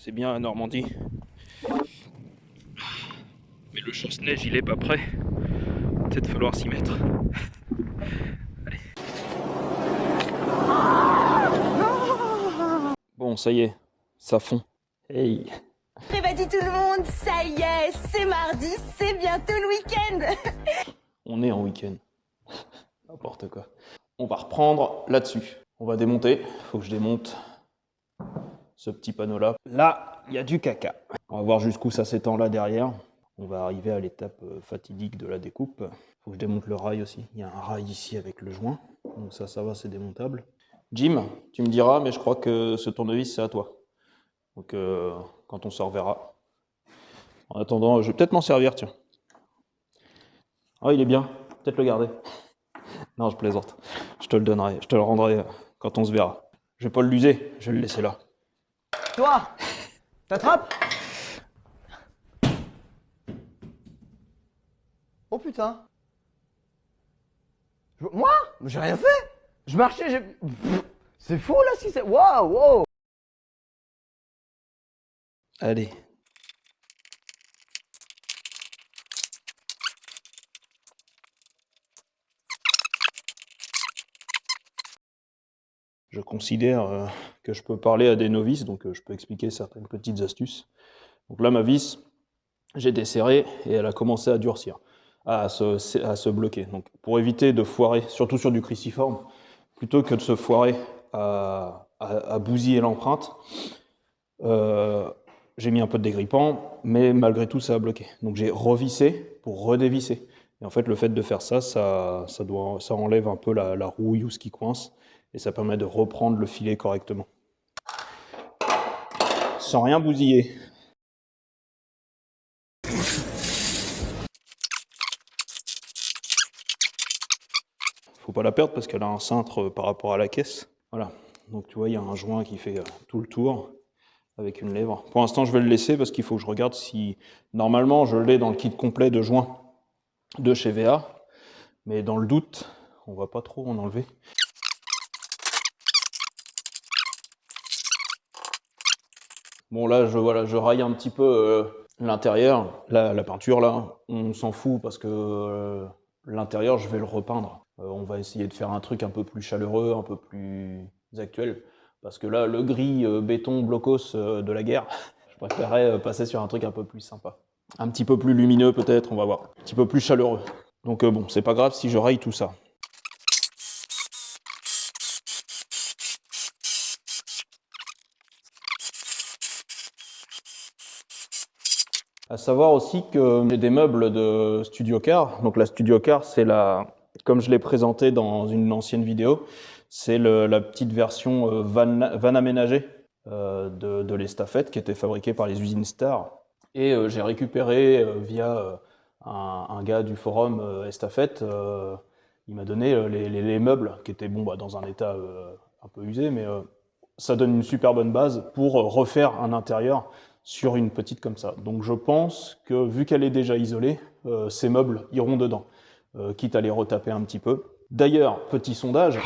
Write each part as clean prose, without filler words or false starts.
C'est bien la Normandie. Mais le chasse-neige, il est pas prêt. Peut-être falloir s'y mettre. Allez. Bon, ça y est, ça fond. Hey. Eh ben dis tout le monde, ça y est, c'est mardi, c'est bientôt le week-end. On est en week-end. N'importe quoi. On va reprendre là-dessus. On va démonter. Faut que je démonte ce petit panneau-là. Là, il y a du caca. On va voir jusqu'où ça s'étend là derrière. On va arriver à l'étape fatidique de la découpe. Faut que je démonte le rail aussi. Il y a un rail ici avec le joint. Donc ça va, c'est démontable. Jim, tu me diras, mais je crois que ce tournevis, c'est à toi. Donc quand on se reverra. En attendant, je vais peut-être m'en servir, tiens. Ah, il est bien. Peut-être le garder. Non, je plaisante. Je te le donnerai. Je te le rendrai quand on se verra. Je vais pas l'user. Je vais le laisser là. Toi, t'attrapes? Oh putain. Moi? J'ai rien fait. Je marchais, j'ai... C'est fou là si c'est... Waouh, wow. Allez. Je considère que je peux parler à des novices, donc je peux expliquer certaines petites astuces. Donc là, ma vis, j'ai desserré et elle a commencé à durcir, à se bloquer. Donc pour éviter de foirer, surtout sur du cruciforme, plutôt que de se foirer à bousiller l'empreinte, j'ai mis un peu de dégrippant, mais malgré tout, ça a bloqué. Donc j'ai revissé pour redévisser. Et en fait, le fait de faire ça, ça enlève un peu la rouille ou ce qui coince, et ça permet de reprendre le filet correctement. Sans rien bousiller. Faut pas la perdre parce qu'elle a un cintre par rapport à la caisse. Voilà, donc tu vois, il y a un joint qui fait tout le tour avec une lèvre. Pour l'instant, je vais le laisser parce qu'il faut que je regarde si... Normalement, je l'ai dans le kit complet de joints de chez VA, mais dans le doute, on va pas trop en enlever. Bon là, je raille un petit peu l'intérieur, la peinture là, on s'en fout parce que l'intérieur, je vais le repeindre. On va essayer de faire un truc un peu plus chaleureux, un peu plus actuel, parce que là, le gris béton blocos de la guerre, je préférerais passer sur un truc un peu plus sympa. Un petit peu plus lumineux peut-être, on va voir. Un petit peu plus chaleureux. Donc bon, c'est pas grave si je raille tout ça. À savoir aussi que j'ai des meubles de Studio Car. Donc la Studio Car, c'est comme je l'ai présenté dans une ancienne vidéo, c'est la petite version van aménagée de l'estafette qui était fabriquée par les usines Star. Et j'ai récupéré via un gars du forum Estafette, il m'a donné les meubles qui étaient dans un état un peu usé, mais ça donne une super bonne base pour refaire un intérieur sur une petite comme ça. Donc je pense que vu qu'elle est déjà isolée, ces meubles iront dedans, quitte à les retaper un petit peu. D'ailleurs, petit sondage,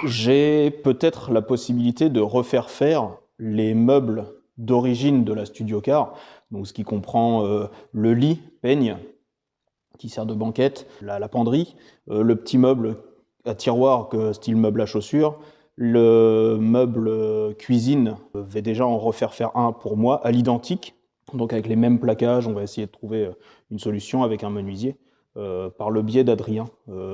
j'ai peut-être la possibilité de refaire faire les meubles d'origine de la Studio Car, donc ce qui comprend le lit, peigne, qui sert de banquette, la penderie, le petit meuble à tiroir style meuble à chaussures, le meuble cuisine, je vais déjà en refaire faire un pour moi, à l'identique, donc avec les mêmes plaquages. On va essayer de trouver une solution avec un menuisier, par le biais d'Adrien,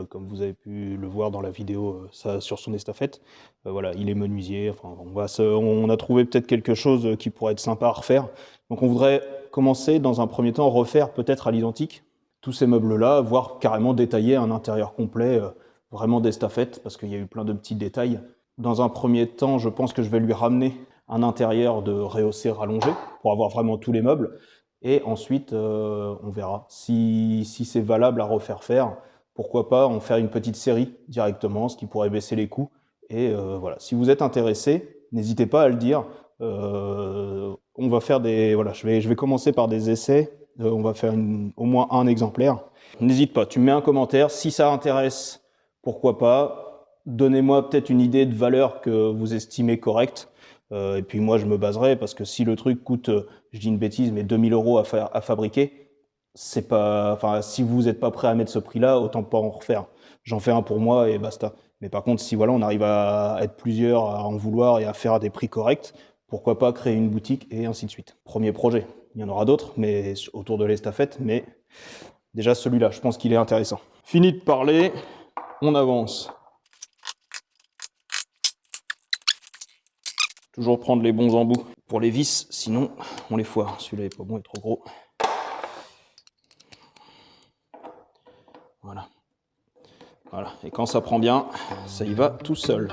comme vous avez pu le voir dans la vidéo sur son estafette. Voilà, il est menuisier, enfin, on a trouvé peut-être quelque chose qui pourrait être sympa à refaire. Donc on voudrait commencer dans un premier temps, refaire peut-être à l'identique tous ces meubles-là, voire carrément détailler un intérieur complet, vraiment d'estafette, parce qu'il y a eu plein de petits détails. Dans un premier temps, je pense que je vais lui ramener un intérieur de rehaussé rallongé pour avoir vraiment tous les meubles. Et ensuite, on verra. Si c'est valable à refaire faire, pourquoi pas en faire une petite série directement, ce qui pourrait baisser les coûts. Et voilà. Si vous êtes intéressé, n'hésitez pas à le dire. On va faire voilà, je vais commencer par des essais. On va faire au moins un exemplaire. N'hésite pas, tu me mets un commentaire. Si ça intéresse, pourquoi pas. Donnez-moi peut-être une idée de valeur que vous estimez correcte. Et puis moi, je me baserai parce que si le truc coûte, je dis une bêtise, mais 2000 € à fabriquer, c'est pas, enfin, si vous n'êtes pas prêt à mettre ce prix-là, autant pas en refaire. J'en fais un pour moi et basta. Mais par contre, si voilà, on arrive à être plusieurs, à en vouloir et à faire à des prix corrects, pourquoi pas créer une boutique et ainsi de suite. Premier projet. Il y en aura d'autres, mais autour de l'estafette, mais déjà celui-là, je pense qu'il est intéressant. Fini de parler, on avance. Toujours prendre les bons embouts pour les vis, sinon on les foire. Celui-là est pas bon, il est trop gros. Voilà. Voilà. Et quand ça prend bien, ça y va tout seul.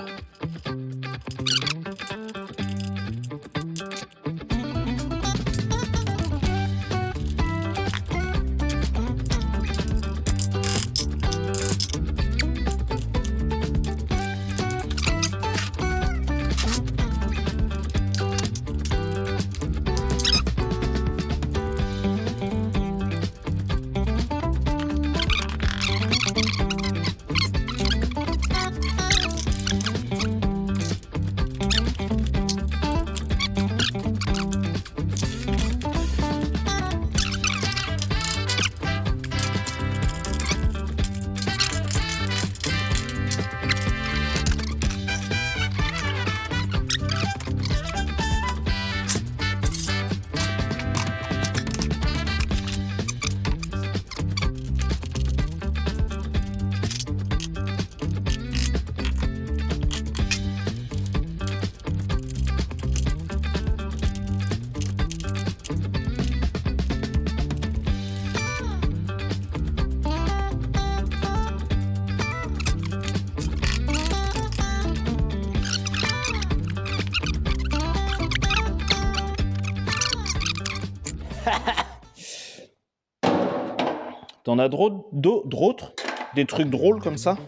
T'en as d'autres? Des trucs drôles comme ça?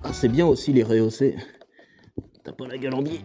Ah, c'est bien aussi les rehausser. T'as pas la gueule en biais.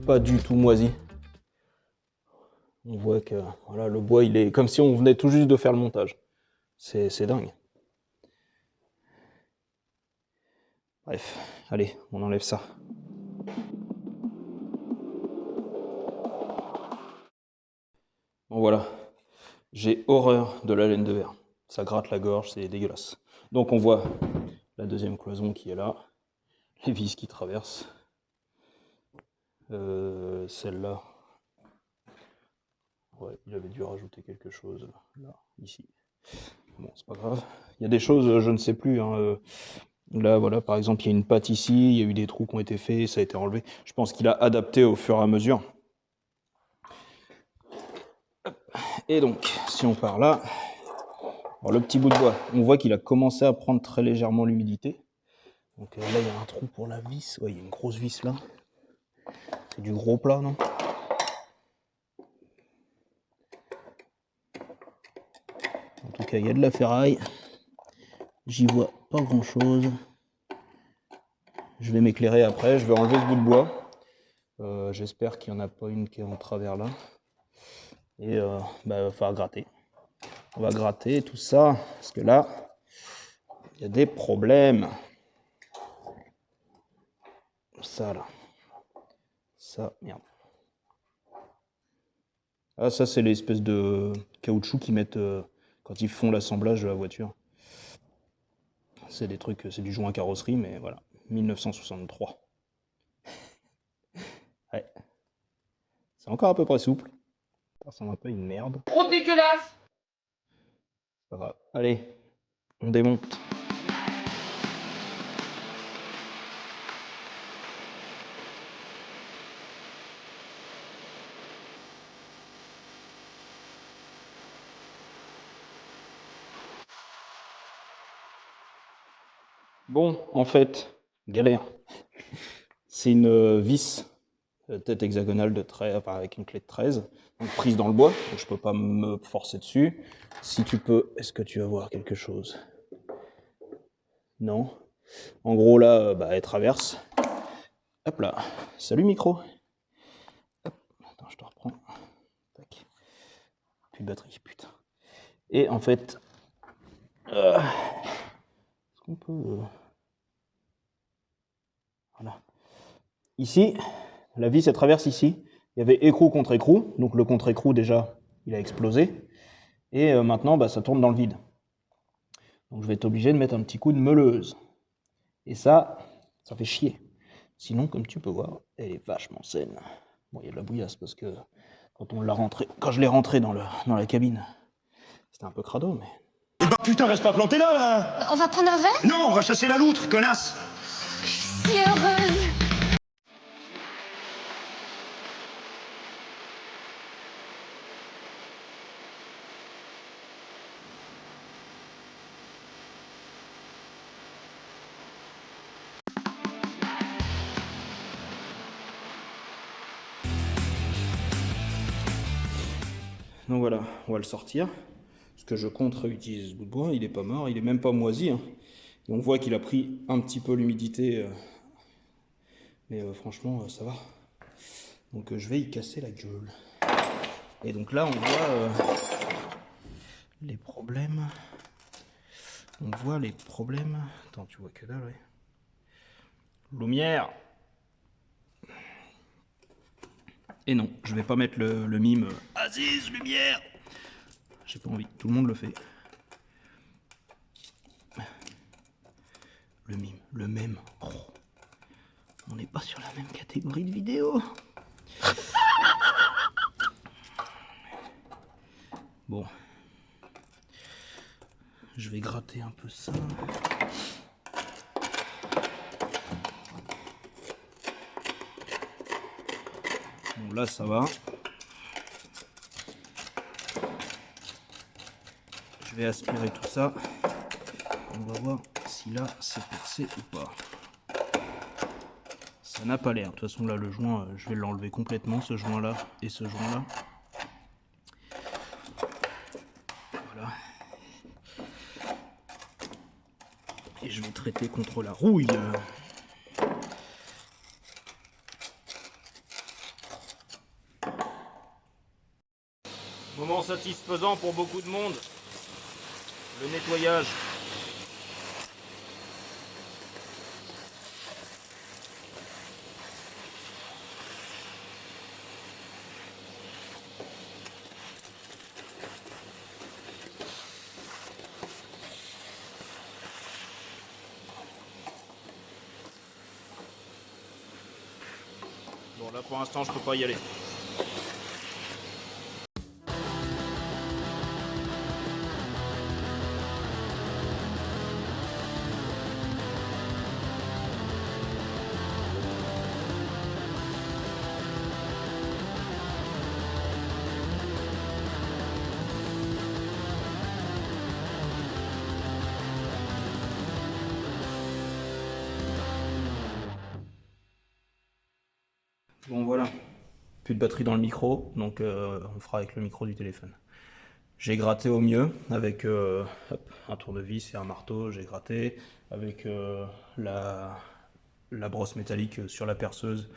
Pas du tout moisi. On voit que voilà, le bois, il est comme si on venait tout juste de faire le montage. C'est dingue. Bref, allez, on enlève ça. Bon voilà, j'ai horreur de la laine de verre. Ça gratte la gorge, c'est dégueulasse. Donc on voit la deuxième cloison qui est là, les vis qui traversent. Celle-là, ouais, il avait dû rajouter quelque chose là, ici. Bon, c'est pas grave. Il y a des choses, je ne sais plus. Hein, là, voilà, par exemple, il y a une patte ici, il y a eu des trous qui ont été faits, ça a été enlevé. Je pense qu'il a adapté au fur et à mesure. Et donc, si on part là, alors, le petit bout de bois, on voit qu'il a commencé à prendre très légèrement l'humidité. Donc là, il y a un trou pour la vis. Ouais, il y a une grosse vis là. C'est du gros plat, non? En tout cas, il y a de la ferraille. J'y vois pas grand chose. Je vais m'éclairer après. Je vais enlever ce bout de bois. J'espère qu'il n'y en a pas une qui est en travers là. Et il va falloir gratter. On va gratter tout ça. Parce que là, il y a des problèmes. ça là. Ça, merde. Ah, ça, c'est l'espèce de caoutchouc qu'ils mettent quand ils font l'assemblage de la voiture. C'est des trucs, c'est du joint carrosserie, mais voilà. 1963. Ouais. C'est encore à peu près souple. Ça ressemble un peu à une merde. Trop dégueulasse! Pas grave. Allez, on démonte. Bon, en fait, galère. C'est une vis tête hexagonale de 13, enfin, avec une clé de 13, donc prise dans le bois, donc je peux pas me forcer dessus. Si tu peux, est-ce que tu vas voir quelque chose? Non. En gros là, elle traverse. Hop là. Salut micro. Hop. Attends, je te reprends. Tac. Plus de batterie, putain. Et en fait, est-ce qu'on peut... Voilà. Ici, la vis, elle traverse ici. Il y avait écrou contre écrou. Donc le contre-écrou, déjà, il a explosé. Et maintenant, ça tourne dans le vide. Donc je vais être obligé de mettre un petit coup de meuleuse. Et ça fait chier. Sinon, comme tu peux voir, elle est vachement saine. Bon, il y a de la bouillasse parce que quand je l'ai rentré dans la cabine, c'était un peu crado, mais... Eh ben putain, reste pas planté là! On va prendre un verre? Non, on va chasser la loutre, connasse! Si heureuse! Donc voilà, on va le sortir. Parce que je compte réutiliser ce bout de bois, il est pas mort, il est même pas moisi. Hein. Et on voit qu'il a pris un petit peu l'humidité. Mais franchement, ça va. Donc je vais y casser la gueule. Et donc là, on voit les problèmes. On voit les problèmes. Attends, tu vois que dalle, ouais. Lumière. Et non, je vais pas mettre le mime Aziz, lumière. J'ai pas envie, tout le monde le fait. Le mime, le même. Oh. On n'est pas sur la même catégorie de vidéo. Bon. Je vais gratter un peu ça. Bon, là, ça va. Je vais aspirer tout ça. On va voir si là, c'est percé ou pas. Ça n'a pas l'air. De toute façon, là, le joint, je vais l'enlever complètement, ce joint-là et ce joint-là. Voilà. Et je vais traiter contre la rouille. Moment satisfaisant pour beaucoup de monde. Le nettoyage. Bon, là pour l'instant je peux pas y aller. Bon voilà, plus de batterie dans le micro, donc on fera avec le micro du téléphone. J'ai gratté au mieux avec hop, un tournevis et un marteau, j'ai gratté avec la brosse métallique sur la perceuse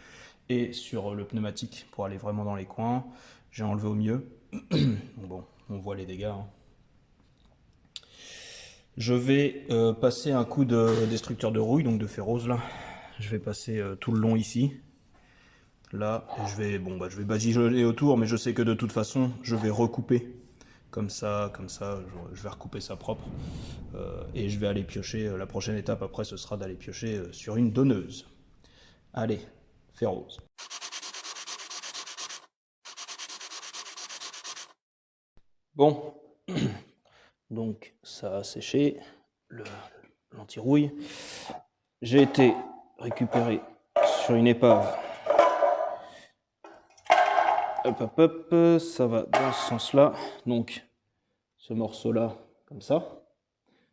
et sur le pneumatique pour aller vraiment dans les coins. J'ai enlevé au mieux. Bon, on voit les dégâts. Hein. Je vais passer un coup de destructeur de rouille, donc de ferrose là. je vais passer tout le long ici. Là, et je vais badigeonner autour, mais je sais que de toute façon, je vais recouper. Comme ça, je vais recouper ça propre. Et je vais aller piocher. La prochaine étape après, ce sera d'aller piocher sur une donneuse. Allez, fais rose. Bon, donc ça a séché, l'anti-rouille. J'ai été récupéré sur une épave. Hop, hop, hop, ça va dans ce sens-là. Donc, ce morceau-là, comme ça.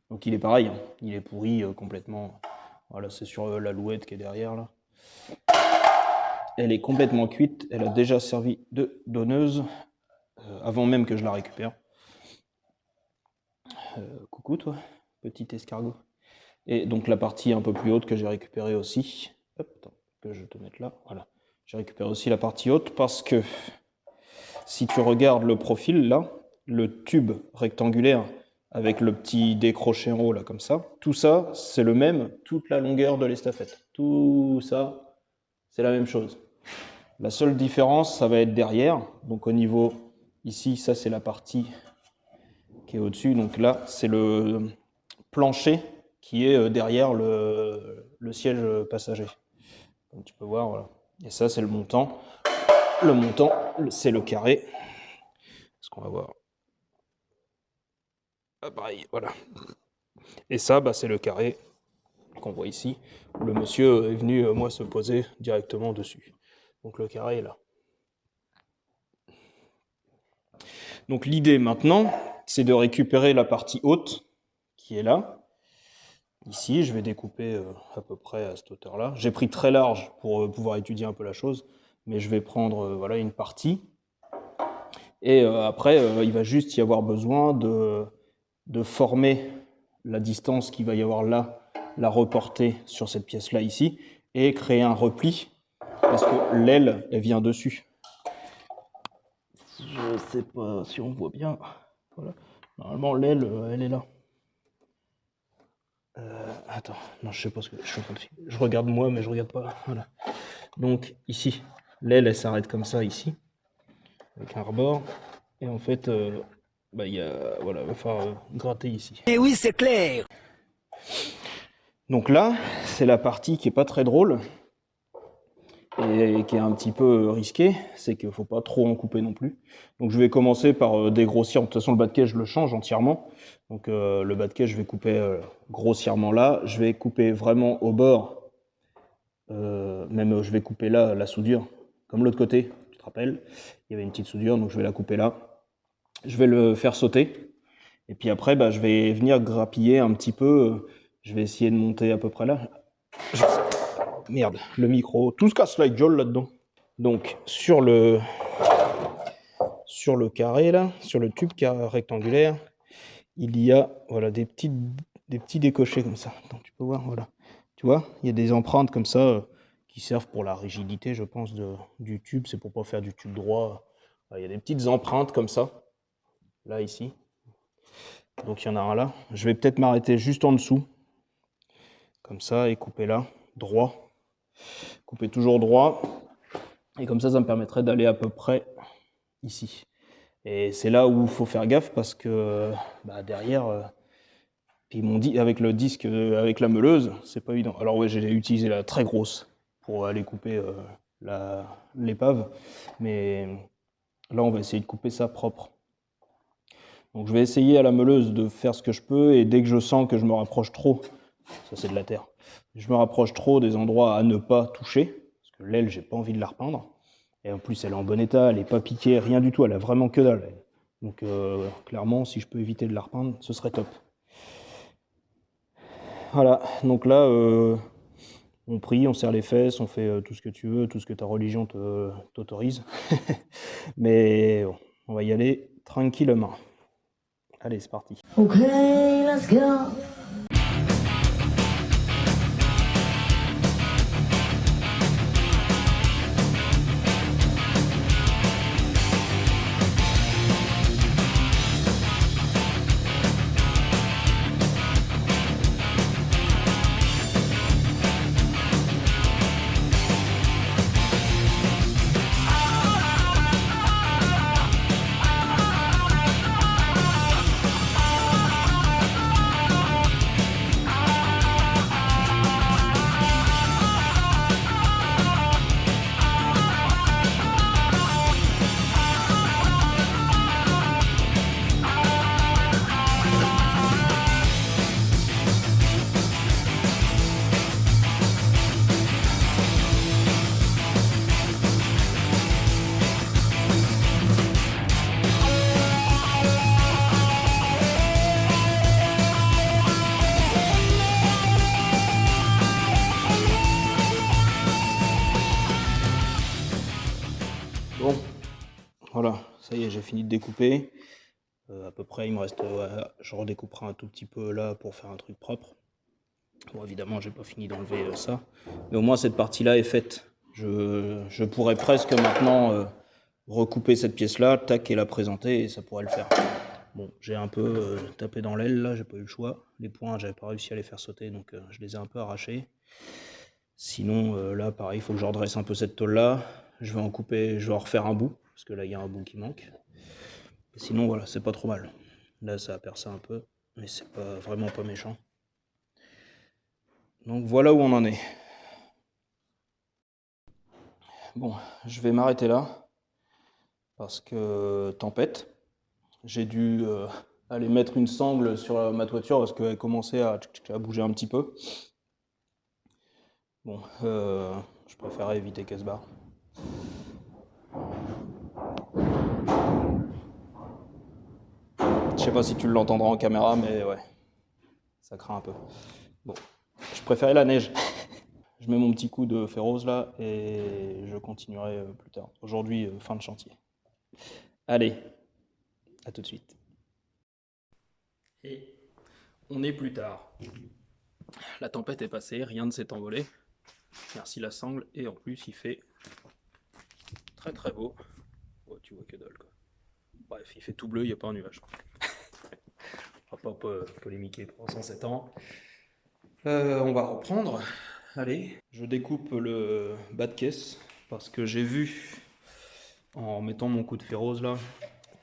Donc, il est pareil, hein. Il est pourri complètement. Voilà, c'est sur l'alouette qui est derrière, là. Elle est complètement cuite. Elle a déjà servi de donneuse avant même que je la récupère. Coucou, toi, petit escargot. Et donc, la partie un peu plus haute que j'ai récupérée aussi. Hop, attends, que je te mette là. Voilà. J'ai récupéré aussi la partie haute parce que si tu regardes le profil là, le tube rectangulaire avec le petit décroché en haut là comme ça, tout ça c'est le même toute la longueur de l'estafette. Tout ça c'est la même chose. La seule différence ça va être derrière, donc au niveau ici ça c'est la partie qui est au-dessus, donc là c'est le plancher qui est derrière le siège passager. Comme tu peux voir, voilà. Et ça, c'est le montant. Le montant, c'est le carré. Ce qu'on va voir. Ah, pareil, voilà. Et ça, bah, c'est le carré qu'on voit ici, où le monsieur est venu, moi, se poser directement dessus. Donc le carré est là. Donc l'idée maintenant, c'est de récupérer la partie haute, qui est là. Ici, je vais découper à peu près à cette hauteur-là. J'ai pris très large pour pouvoir étudier un peu la chose, mais je vais prendre voilà, une partie. Et après, il va juste y avoir besoin de former la distance qu'il va y avoir là, la reporter sur cette pièce-là ici, et créer un repli, parce que l'aile, elle vient dessus. Je ne sais pas si on voit bien. Voilà. Normalement, l'aile, elle est là. Attends, non, je sais pas ce que je suis en train de faire. Je regarde moi, mais je regarde pas. Voilà. Donc ici, l'aile, elle s'arrête comme ça ici, avec un rebord. Et en fait, bah, il va falloir gratter ici. Et oui, c'est clair. Donc là, c'est la partie qui est pas très drôle et qui est un petit peu risquée, c'est qu'il faut pas trop en couper non plus. Donc je vais commencer par dégrossir. De toute façon, le bas de caisse, je le change entièrement. Donc le bas de caisse, je vais couper grossièrement là. Je vais couper vraiment au bord. Même je vais couper là la soudure, comme l'autre côté. Tu te rappelles, il y avait une petite soudure, donc je vais la couper là. Je vais le faire sauter. Et puis après, bah, je vais venir grappiller un petit peu. Je vais essayer de monter à peu près là. Merde, le micro, tout se casse la gueule là-dedans. Donc sur le carré là, sur le tube rectangulaire, il y a voilà, des petits décochés comme ça. Attends, tu peux voir, voilà. Tu vois, il y a des empreintes comme ça qui servent pour la rigidité, je pense, du tube. C'est pour pas faire du tube droit. Il y a des petites empreintes comme ça, là, ici. Donc il y en a un là. Je vais peut-être m'arrêter juste en dessous, comme ça, et couper là, droit. Couper toujours droit. Et comme ça me permettrait d'aller à peu près ici. Et c'est là où il faut faire gaffe parce que bah, derrière, puis ils m'ont dit avec le disque, avec la meuleuse, c'est pas évident. Alors ouais, j'ai utilisé la très grosse pour aller couper l'épave. Mais là, on va essayer de couper ça propre. Donc je vais essayer à la meuleuse de faire ce que je peux. Et dès que je sens que je me rapproche trop, ça c'est de la terre, je me rapproche trop des endroits à ne pas toucher, parce que l'aile, j'ai pas envie de la repeindre. Et en plus, elle est en bon état, elle n'est pas piquée, rien du tout, elle a vraiment que dalle. Donc clairement, si je peux éviter de la repeindre, ce serait top. Voilà, donc là, on prie, on serre les fesses, on fait tout ce que tu veux, tout ce que ta religion t'autorise. Mais bon, on va y aller tranquillement. Allez, c'est parti. Ok, let's go. Voilà, ça y est, j'ai fini de découper. À peu près, il me reste, je redécouperai un tout petit peu là pour faire un truc propre. Bon, évidemment, j'ai pas fini d'enlever ça, mais au moins cette partie-là est faite. Je pourrais presque maintenant recouper cette pièce-là, tac, et la présenter, et ça pourrait le faire. Bon, j'ai un peu tapé dans l'aile là, j'ai pas eu le choix. Les points, j'avais pas réussi à les faire sauter, donc je les ai un peu arrachés. Sinon, là, pareil, il faut que je redresse un peu cette tôle-là. Je vais en couper, je vais en refaire un bout, parce que là, il y a un bout qui manque. Et sinon, voilà, c'est pas trop mal. Là, ça a percé un peu, mais c'est pas vraiment pas méchant. Donc voilà où on en est. Bon, je vais m'arrêter là, parce que tempête. J'ai dû aller mettre une sangle sur ma toiture, parce qu'elle commençait à bouger un petit peu. Bon, je préférais éviter qu'elle se barre. Je sais pas si tu l'entendras en caméra, mais ouais, ça craint un peu. Bon, je préférais la neige. Je mets mon petit coup de ferrose là et je continuerai plus tard. Aujourd'hui, fin de chantier. Allez, à tout de suite. Et on est plus tard. La tempête est passée, rien ne s'est envolé. Merci la sangle, et en plus il fait très très beau. Oh, tu vois que dalle quoi. Bref, il fait tout bleu, il n'y a pas un nuage. On va pas polémiquer pour 107 ans. On va reprendre. Allez, je découpe le bas de caisse parce que j'ai vu en mettant mon coup de ferrose là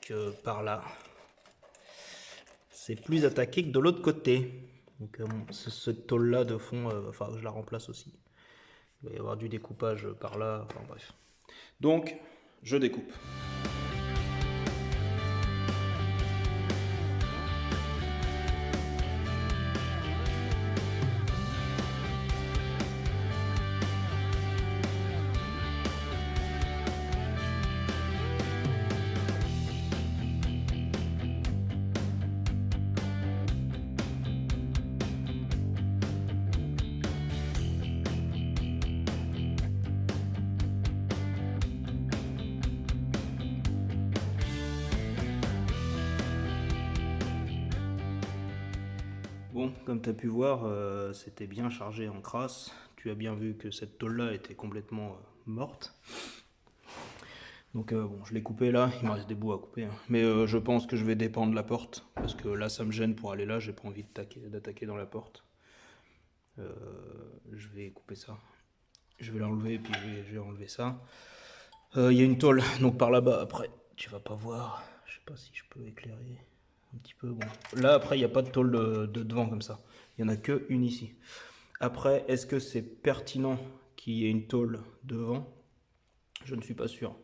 que par là c'est plus attaqué que de l'autre côté. Donc cette tôle là de fond, enfin je la remplace aussi. Il va y avoir du découpage par là, enfin bref. Donc je découpe. Bon, comme tu as pu voir, c'était bien chargé en crasse. Tu as bien vu que cette tôle-là était complètement morte. Donc bon, je l'ai coupé là, il me reste des bouts à couper. Hein. Mais je pense que je vais dépendre la porte, parce que là ça me gêne pour aller là, j'ai pas envie d'attaquer dans la porte. Je vais couper ça. Je vais l'enlever et puis je vais enlever ça. Il y a une tôle, donc par là-bas, après, tu vas pas voir. Je sais pas si je peux éclairer un petit peu. Bon. Là, après, il n'y a pas de tôle de devant comme ça. Il n'y en a qu'une ici. Après, est-ce que c'est pertinent qu'il y ait une tôle devant? Je ne suis pas sûr.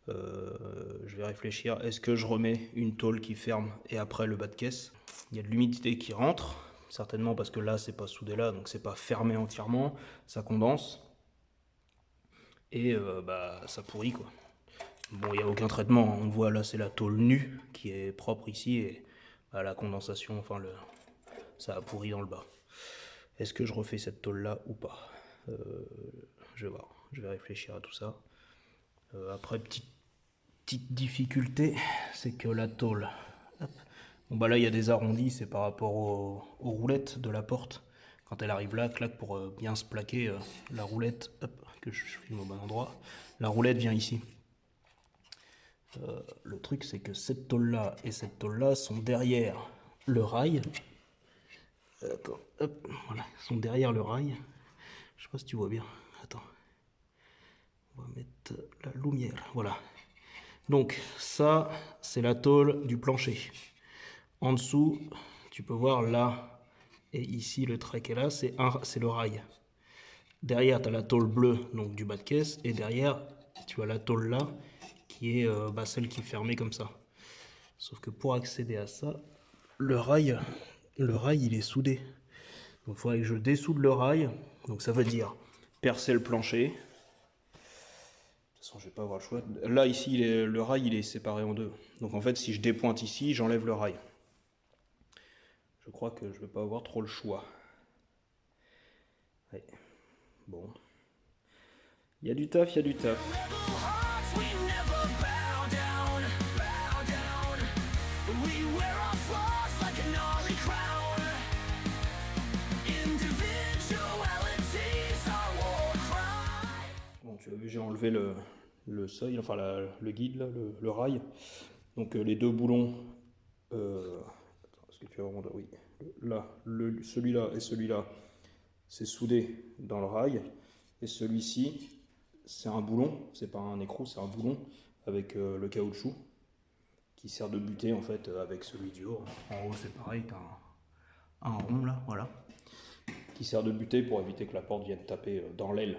Je vais réfléchir. Est-ce que je remets une tôle qui ferme et après le bas de caisse? Il y a de l'humidité qui rentre, certainement parce que là, c'est pas soudé là, donc c'est pas fermé entièrement. Ça condense. Et bah, ça pourrit quoi. Bon, il n'y a aucun traitement, on voit là c'est la tôle nue qui est propre ici et bah, la condensation, enfin ça a pourri dans le bas. Est-ce que je refais cette tôle là ou pas? Je vais voir, je vais réfléchir à tout ça. Après, petite difficulté, c'est que la tôle, hop, bon bah là il y a des arrondis, c'est par rapport aux roulettes de la porte. Quand elle arrive là, clac, pour bien se plaquer, la roulette, hop, que je filme au bon endroit, la roulette vient ici. Le truc c'est que cette tôle là et cette tôle là sont derrière le rail. Attends, hop, voilà, sont derrière le rail. Je sais pas si tu vois bien. Attends. On va mettre la lumière. Voilà. Donc ça, c'est la tôle du plancher. En dessous, tu peux voir là et ici le trait qui est là, c'est le rail. Derrière, tu as la tôle bleue, donc du bas de caisse, et derrière, tu as la tôle là, qui est celle qui est fermée comme ça. Sauf que pour accéder à ça, le rail il est soudé. Donc il faudrait que je dessoude le rail. Donc ça veut dire percer le plancher. De toute façon, je vais pas avoir le choix. Là, ici, le rail il est séparé en deux. Donc en fait, si je dépointe ici, j'enlève le rail. Je crois que je vais pas avoir trop le choix. Ouais. Bon. Il y a du taf, il y a du taf. enlever le seuil, enfin le guide, là, le rail. Donc les deux boulons, est-ce que tu vas voir, oui, là, celui-là et celui-là, c'est soudé dans le rail. Et celui-ci, c'est un boulon, c'est pas un écrou, c'est un boulon avec le caoutchouc qui sert de butée en fait avec celui du haut. En haut c'est pareil, t'as un rond là, voilà, qui sert de butée pour éviter que la porte vienne taper dans l'aile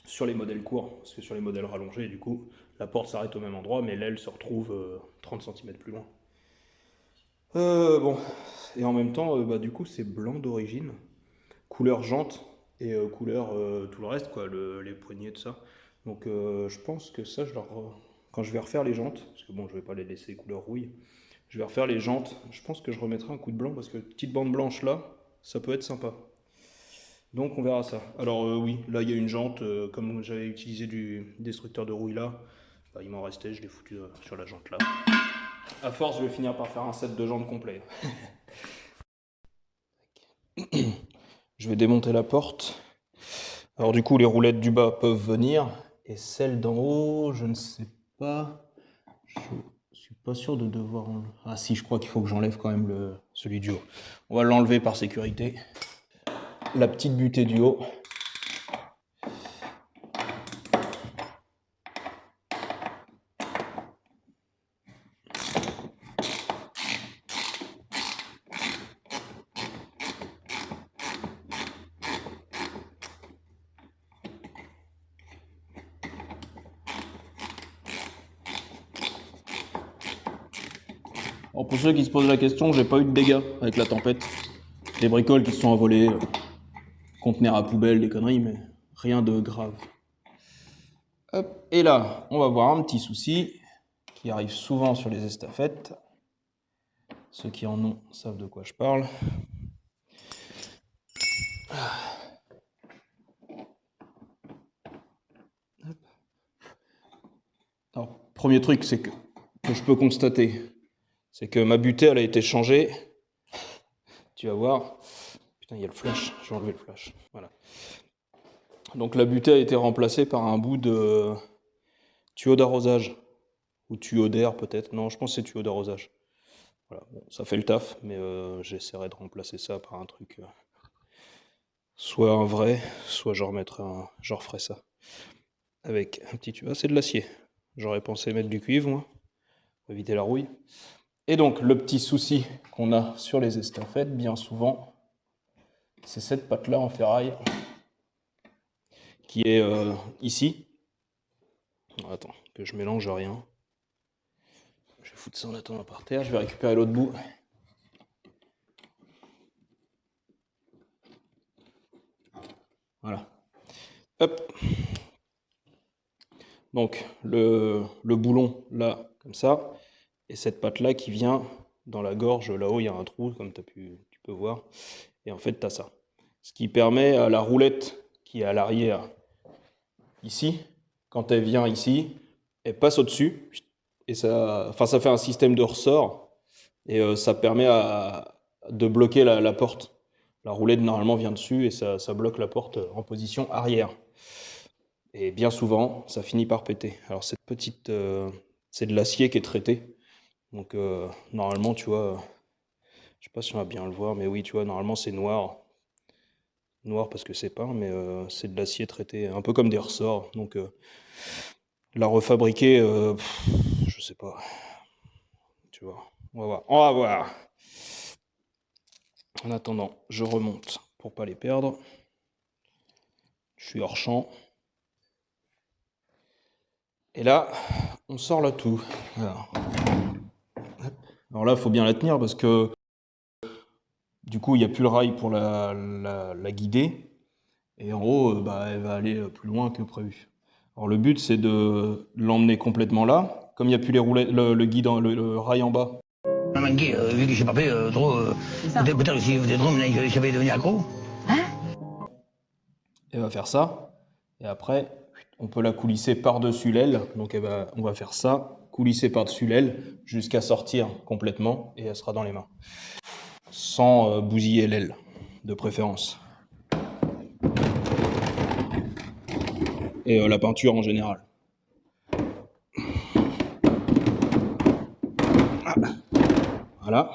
sur les modèles courts, parce que sur les modèles rallongés, du coup, la porte s'arrête au même endroit, mais l'aile se retrouve 30 cm plus loin. Bon, et en même temps, du coup, c'est blanc d'origine, couleur jante et couleur tout le reste, quoi, les poignées, tout ça. Donc, je pense que ça, quand je vais refaire les jantes, parce que bon, je vais pas les laisser couleur rouille, je vais refaire les jantes. Je pense que je remettrai un coup de blanc parce que petite bande blanche là, ça peut être sympa. Donc on verra ça. Alors oui, là il y a une jante, comme j'avais utilisé du destructeur de rouille là, il m'en restait, je l'ai foutu sur la jante là. À force, je vais finir par faire un set de jantes complet. Je vais démonter la porte. Alors du coup, les roulettes du bas peuvent venir, et celles d'en haut, je ne sais pas. Je suis pas sûr de devoir enlever. Ah si, je crois qu'il faut que j'enlève quand même celui du haut. On va l'enlever par sécurité. La petite butée du haut. Alors pour ceux qui se posent la question, j'ai pas eu de dégâts avec la tempête. Des bricoles qui se sont envolées, conteneurs à poubelle, des conneries, mais rien de grave. Hop. Et là, on va voir un petit souci qui arrive souvent sur les estafettes. Ceux qui en ont savent de quoi je parle. Alors, premier truc, c'est que je peux constater, c'est que ma butée, elle a été changée. Tu vas voir. Putain, il y a le flash. Je vais enlever le flash. Voilà. Donc la butée a été remplacée par un bout de tuyau d'arrosage. Ou tuyau d'air peut-être. Non, je pense que c'est tuyau d'arrosage. Voilà. Bon, ça fait le taf, mais j'essaierai de remplacer ça par un truc... soit un vrai, soit je referai ça. Avec un petit tuyau. Ah, c'est de l'acier. J'aurais pensé mettre du cuivre, moi, pour éviter la rouille. Et donc, le petit souci qu'on a sur les estafettes, bien souvent, c'est cette patte-là en ferraille, qui est ici. Attends, que je mélange rien. Je vais foutre ça en attendant par terre, je vais récupérer l'autre bout. Voilà. Hop. Donc, le boulon, là, comme ça. Et cette patte-là qui vient dans la gorge, là-haut, il y a un trou, comme tu peux voir. Et en fait, tu as ça. Ce qui permet à la roulette qui est à l'arrière, ici, quand elle vient ici, elle passe au-dessus. Et ça fait un système de ressort. Et ça permet de bloquer la porte. La roulette, normalement, vient dessus et ça bloque la porte en position arrière. Et bien souvent, ça finit par péter. Alors, cette petite... c'est de l'acier qui est traité. Donc normalement, tu vois, je sais pas si on va bien le voir, mais oui, tu vois, normalement c'est noir. Noir parce que c'est peint, mais c'est de l'acier traité, un peu comme des ressorts. Donc la refabriquer, je sais pas. Tu vois, on va voir. On va voir. En attendant, je remonte pour pas les perdre. Je suis hors champ. Et là, on sort le tout. Alors là, il faut bien la tenir parce que du coup, il n'y a plus le rail pour la guider. Et en haut, elle va aller plus loin que prévu. Alors le but, c'est de l'emmener complètement là. Comme il n'y a plus les roulettes, le rail en bas. Manqué, vu que j'ai pas fait trop. Peut-être que si vous êtes drôle, j'avais devenu accro. Hein? Elle va faire ça. Et après, on peut la coulisser par-dessus l'aile. Donc on va faire ça. Coulisser par-dessus l'aile jusqu'à sortir complètement et elle sera dans les mains. Sans bousiller l'aile, de préférence. et la peinture en général. Ah. Voilà.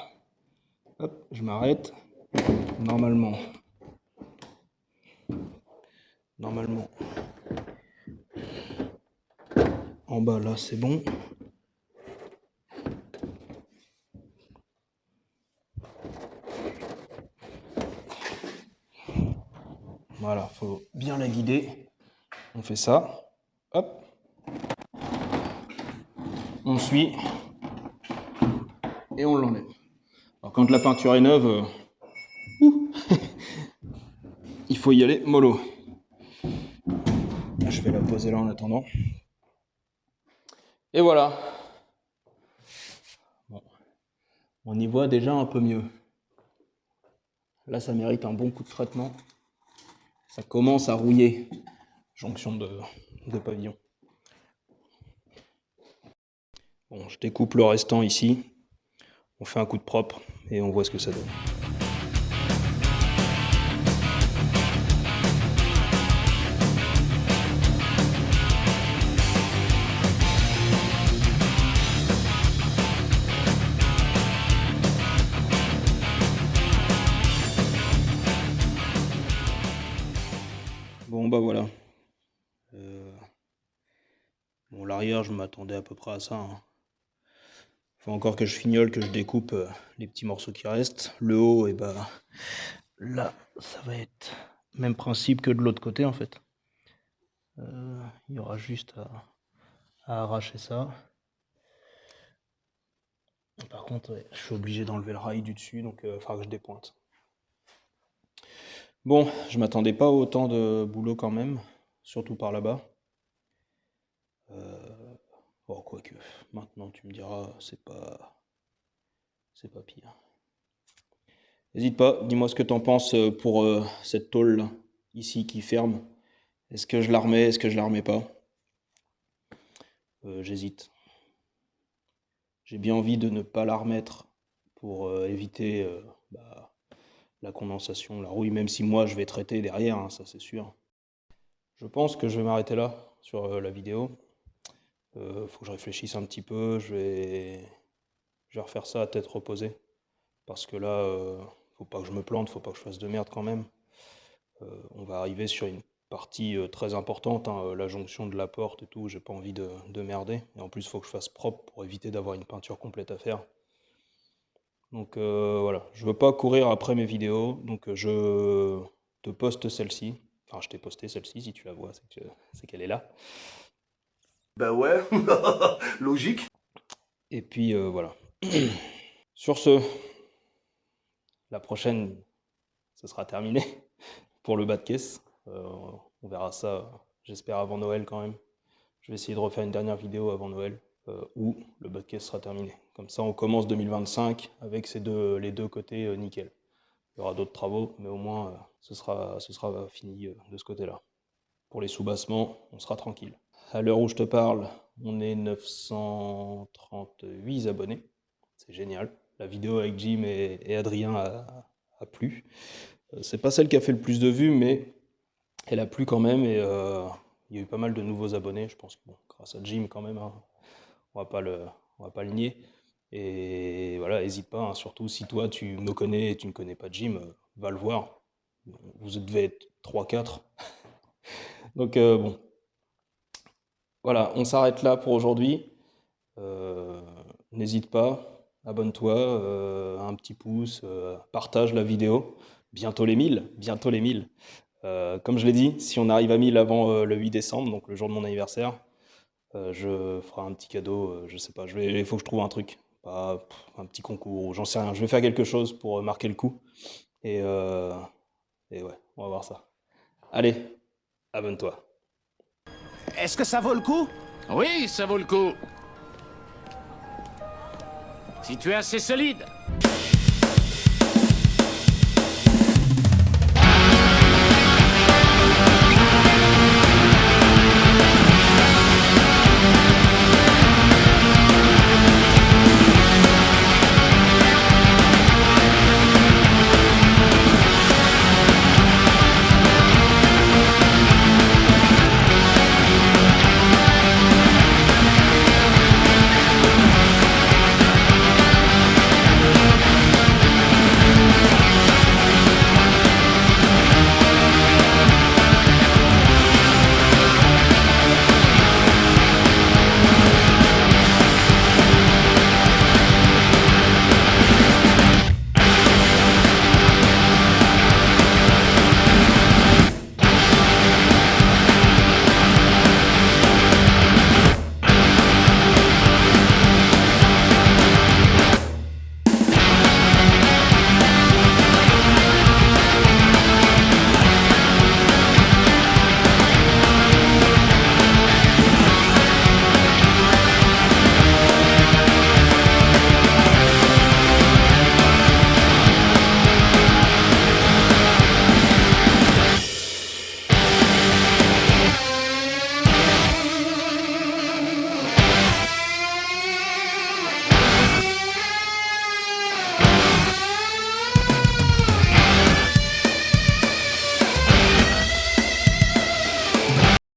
Hop, je m'arrête. Normalement. En bas là c'est bon. Voilà, faut bien la guider. On fait ça. Hop. On suit. Et on l'enlève. Alors quand la peinture est neuve, il faut y aller mollo. Je vais la poser là en attendant. Et voilà. Bon. On y voit déjà un peu mieux. Là, ça mérite un bon coup de traitement. Ça commence à rouiller. Jonction de pavillon. Bon, je découpe le restant ici. On fait un coup de propre et on voit ce que ça donne. Bon bah voilà. Bon, l'arrière, je m'attendais à peu près à ça. Hein. Faut encore que je fignole, que je découpe les petits morceaux qui restent. Le haut, et bah là, ça va être même principe que de l'autre côté en fait. Il y aura juste à arracher ça. Par contre, ouais, je suis obligé d'enlever le rail du dessus, donc il faudra que je dépointe. Bon, je m'attendais pas à autant de boulot quand même, surtout par là-bas. Bon, quoique, maintenant tu me diras, c'est pas pire. N'hésite pas, dis-moi ce que t'en penses pour cette tôle là, ici qui ferme. Est-ce que je la remets, est-ce que je la remets pas? J'hésite. J'ai bien envie de ne pas la remettre pour éviter la condensation, la rouille, même si moi je vais traiter derrière, hein, ça c'est sûr. Je pense que je vais m'arrêter là sur la vidéo. Faut que je réfléchisse un petit peu, je vais refaire ça à tête reposée. Parce que là, faut pas que je me plante, faut pas que je fasse de merde quand même. On va arriver sur une partie très importante, hein, la jonction de la porte et tout, j'ai pas envie de merder. Et en plus, il faut que je fasse propre pour éviter d'avoir une peinture complète à faire. Donc voilà, je veux pas courir après mes vidéos, donc je te poste celle-ci. Enfin, je t'ai posté celle-ci, si tu la vois, c'est qu'elle est là. Bah ouais, logique. Et puis voilà. Sur ce, la prochaine, ce sera terminé pour le bas de caisse. On verra ça, j'espère, avant Noël quand même. Je vais essayer de refaire une dernière vidéo avant Noël où le bas de caisse sera terminé. Comme ça, on commence 2025 avec les deux côtés nickel. Il y aura d'autres travaux, mais au moins, ce sera fini de ce côté-là. Pour les soubassements, on sera tranquille. À l'heure où je te parle, on est 938 abonnés. C'est génial. La vidéo avec Jim et Adrien a plu. C'est pas celle qui a fait le plus de vues, mais elle a plu quand même. Et il y a eu pas mal de nouveaux abonnés. Je pense que bon, grâce à Jim quand même, hein, on va pas le nier. Et voilà, n'hésite pas, hein, surtout si toi tu me connais et tu ne connais pas Jim, va le voir. Vous devez être 3-4. Donc bon. Voilà, on s'arrête là pour aujourd'hui. N'hésite pas, abonne-toi, un petit pouce, partage la vidéo. Bientôt les 1000, bientôt les 1000. Comme je l'ai dit, si on arrive à 1000 avant le 8 décembre, donc le jour de mon anniversaire, je ferai un petit cadeau, je sais pas, il faut que je trouve un truc, pas un petit concours, j'en sais rien. Je vais faire quelque chose pour marquer le coup. Et ouais, on va voir ça. Allez, abonne-toi. Est-ce que ça vaut le coup? Oui, ça vaut le coup. Si tu es assez solide.